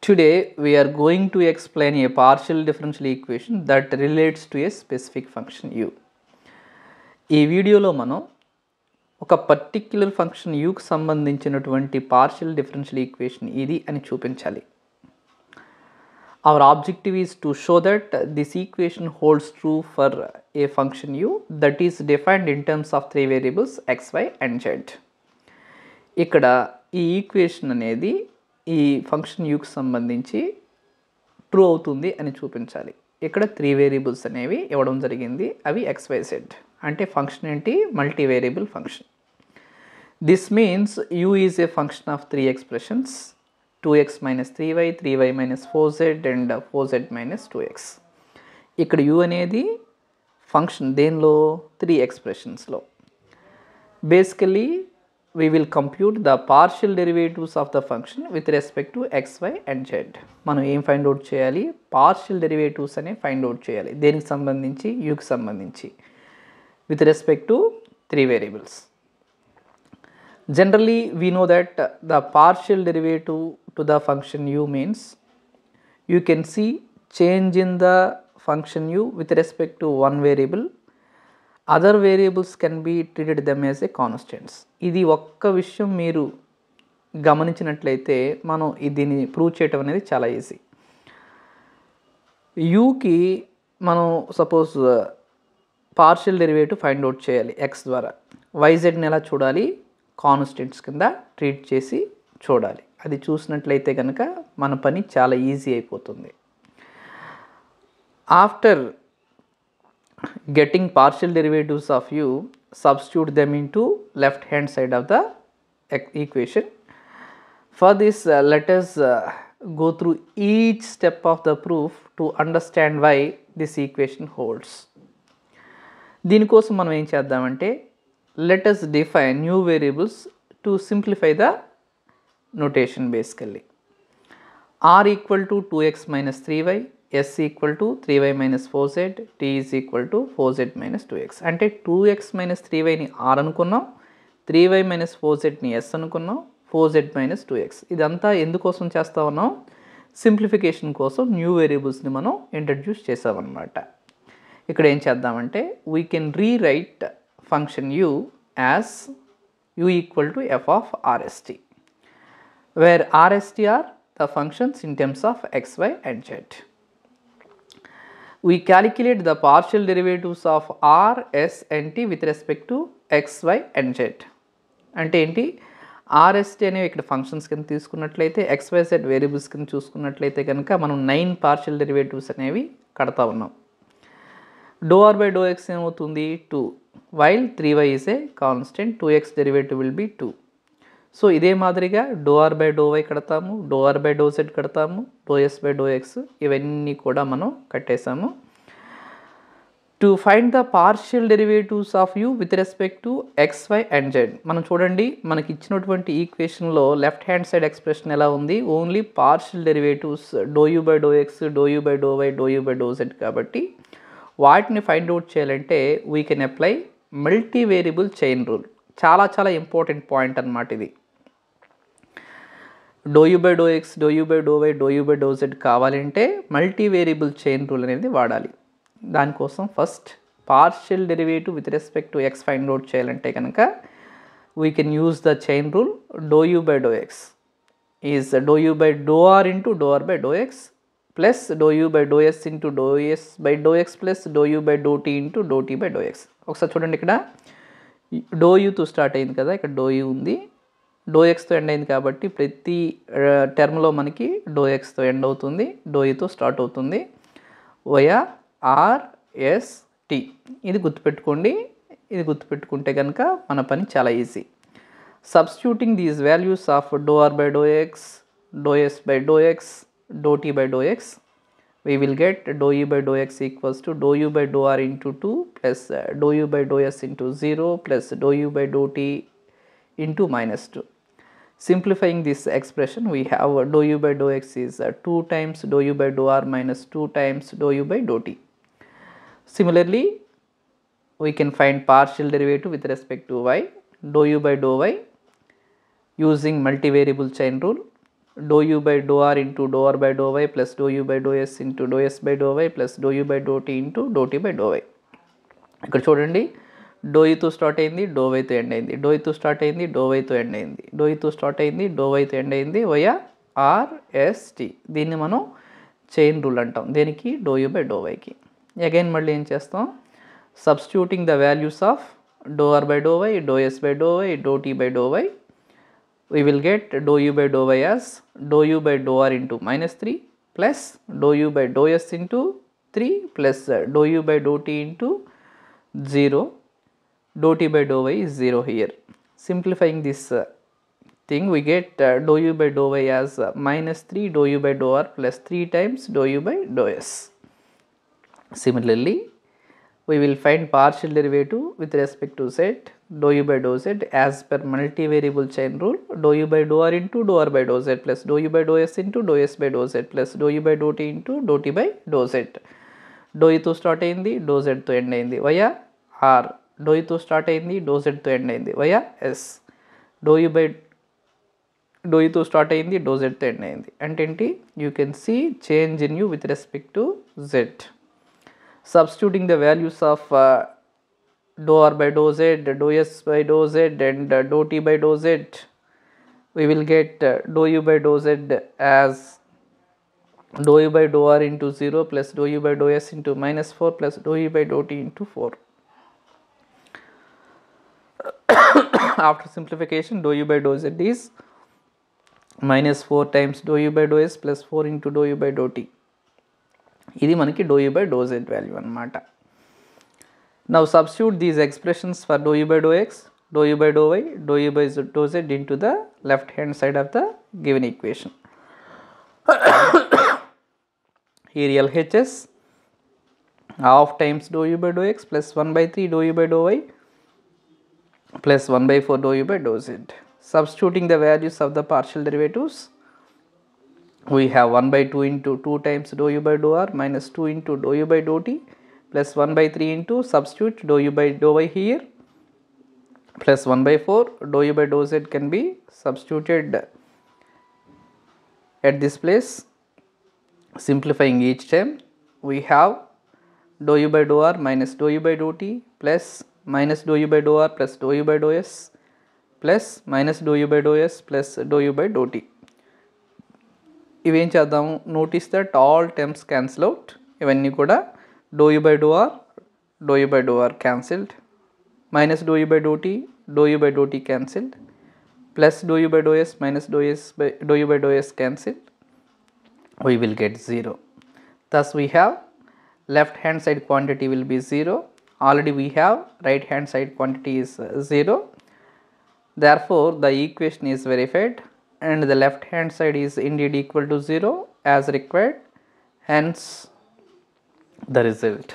Today we are going to explain a partial differential equation that relates to a specific function u. ఈ వీడియోలో మనం ఒక particular function యూకి సంబంధించినటువంటి partial differential equation ఇది అని చూపించాలి. Hour objective is to show that this equation holds true for a function u that is defined in terms of 3 variables x, y and z. ఇక్కడ ఈ ఈక్వేషన్ అనేది ఈ function యూకి సంబంధించి true అవుతుంది అని చూపించాలి. ఇక్కడ 3 వేరియబుల్స్ అనేవి ఇవ్వడం జరిగింది, అవి XYZ. అంటే ఫంక్షన్ ఏంటి? Multi variable function. This means u is a function of 3 expressions, 2x minus 3y, 3y minus 4z and 4z minus 2x. ఇక్కడ u అనేది ఫంక్షన్ దేనిలో? 3 ఎక్స్ప్రెషన్స్లో. Basically we will compute the partial derivatives of the function with respect to x, y and z. మనం ఏం find out చేయాలి? Partial derivatives అనే find out చేయాలి. దేనికి సంబంధించి? యూకి సంబంధించి, with respect to 3 variables. Generally we know that the partial derivative to the function u means you can see change in the function u with respect to one variable. Other variables can be treated them as a constants. ఇది ఒక్క విషయం మీరు గమనించినట్లయితే మనం దీన్ని prove చేయటం అనేది చాలా ఈజీ. యూకి మనం suppose partial derivative find out చేయాలి ఎక్స్ ద్వారా. వైజెడ్ని ఎలా చూడాలి? కాన్స్టెంట్స్ కింద ట్రీట్ చేసి చూడాలి. అది చూసినట్లయితే కనుక మన పని చాలా ఈజీ అయిపోతుంది. After getting partial derivatives of u, substitute them into left hand side of the equation. For this let us go through each step of the proof to understand why this equation holds. దీనికోసం మనం ఏం చేద్దామంటే, let us define new variables to simplify the notation. Basically r equal to 2x minus 3y, s equal to 3y minus 4z, t is equal to 4z minus 2x. అంటే 2x minus 3yని r అనుకున్నాం, 3y minus 4zని s అనుకున్నాం, 4z minus 2x. ఇదంతా ఎందుకోసం చేస్తా ఉన్నాం? Simplification కోసం new వేరియబుల్స్ని మనం introduce చేసామన్నమాట. ఇక్కడ ఏం చేద్దామంటే, we can rewrite function u as u equal to f of rst, where rst are the functions in terms of x, y and z. We calculate the partial derivatives of r, s and t with respect to x, y and z. అంటే ఏంటి? rt అనేవి ఇక్కడ functions కింద తీసుకున్నట్లయితే, xyz variables కింద చూసుకున్నట్లయితే కనుక మనం 9 పార్షియల్ డెరివేటివ్స్ అనేవి కడతా ఉన్నాం. dr by dx ఏమవుతుంది? 2, while 3y is a constant, 2x derivative will be 2. So ఇదే మాదిరిగా dr by dy కడతాము, dr by dz కడతాము, ds by dx ఇవన్నీ కూడా మనం కట్టేసాము. To find the partial derivatives of u with respect to x, y and z. మనం చూడండి, మనకి ఇచ్చినటువంటి ఈక్వేషన్లో లెఫ్ట్ హ్యాండ్ సైడ్ ఎక్స్ప్రెషన్ ఎలా ఉంది? Only partial derivatives doh u by dx, doh u by dy, doh u by dz. కాబట్టి వాటిని find out చేయాలంటే we can apply multi variable chain rule. చాలా చాలా ఇంపార్టెంట్ పాయింట్ అన్నమాట ఇది. Doh u by do x, doh u by do y, do u by do z కావాలంటే multi variable chain rule అనేది వాడాలి. దానికోసం first partial derivative with respect to x find out చేయాలంటే కనుక we can use the chain rule. Dou u by do x is dou u by dou r into dou r by do x plus dou u by dou s into dou s by do x plus dou u by dou t into do t by do x. ఒకసారి చూడండి, ఇక్కడ dou యూతో start అయింది కదా, ఇక్కడ dou u ఉంది, dou ఎక్స్తో end అయింది కాబట్టి ప్రతి టర్మ్లో మనకి డో ఎక్స్తో ఎండ్ అవుతుంది, డో యూతో స్టార్ట్ అవుతుంది. వయా ఆర్ ఎస్ టీ, ఇది గుర్తుపెట్టుకోండి. ఇది గుర్తుపెట్టుకుంటే కనుక మన పని చాలా easy. Substituting these values of do r by do x, dou s by do x, dou t by do x, we will get dou u by dou x equals to dou u by dou r into 2 plus dou u by dou s into 0 plus dou u by dou t into minus 2. Simplifying this expression, we have dou u by dou x is 2 times dou u by dou r minus 2 times dou u by dou t. Similarly, we can find partial derivative with respect to y, dou u by dou y using multivariable chain rule. dou u by dou r into dou r by dou y plus dou u by dou s into dou s by dou y plus dou u by dou t into dou t by dou y. ఇక్కడ చూడండి, doh ఈతో start అయింది, doh వైతో end అయింది, doh ఈతో start అయింది, doh వైతో end అయింది, డో ఈతో స్టార్ట్ అయింది, డో వైతో ఎండ్ అయింది వయా ఆర్ఎస్టి. దీన్ని మనం చైన్ రూల్ అంటాం. దేనికి? డో యూ బై డో వైకి. అగైన్ మళ్ళీ ఏం చేస్తాం? Substituting the values of do r by do y, doh s by do y, doh t by do y, we will get dou u by dou y as dou u by dou r into -3 plus dou u by dou s into 3 plus dou u by dou t into 0. Dou t by dou y is 0 here. Simplifying this thing, we get dou u by dou y as -3 dou u by dou r plus 3 times dou u by dou s. Similarly, we will find partial derivative with respect to z, dou u by dou z as per multivariable chain rule, dou u by dou r into dou r by dou z plus dou u by dou s into dou s by dou z plus dou u by dou t into dou t by dou z. Doh ఈతో start అయింది, doh జెడ్తో end అయింది via r. Doh ఈతో start అయింది, doh జెడ్తో end అయింది via s. Doh ఈతో start అయింది, డో జెడ్తో ఎండ్ అయింది. అంటే ఏంటి? You can see change in u with respect to z. Substituting the values of dou r by dou z, dou s by dou z and dou t by dou z, we will get dou u by dou z as dou u by dou r into 0 plus dou u by dou s into -4 plus dou u by dou t into 4. After simplification, dou u by dou z is -4 times dou u by dou s plus 4 into dou u by dou t. ఇది మనకి doh u by do z value అనమాట. Now substitute these expressions for doh u by do x, doh u by do y, do u by do z into the left hand side of the given equation. Here LHS half times dou u by dou x plus 1/3 dou u by dou y plus 1/4 dou u by dou z. Substituting the values of the partial derivatives, we have 1/2 into 2 times dou u by dou r minus 2 into dou u by dou t plus 1/3 into substitute dou u by dou y here plus 1/4 dou u by dou z can be substituted at this place. Simplifying each time, we have dou u by dou r minus dou u by dou t plus minus dou u by dou r plus dou u by dou s plus minus dou u by dou s plus dou u by dou t. ఇవేం చేద్దాం? Notice that all terms cancel out. ఇవన్నీ కూడా dou u by dou r cancelled, minus dou u by dou t cancelled, plus dou u by dou s minus dou u by dou s cancelled. We will get 0. Thus we have left hand side quantity will be 0. Already we have right hand side quantity is 0. Therefore the equation is verified and the left hand side is indeed equal to 0 as required, hence the result.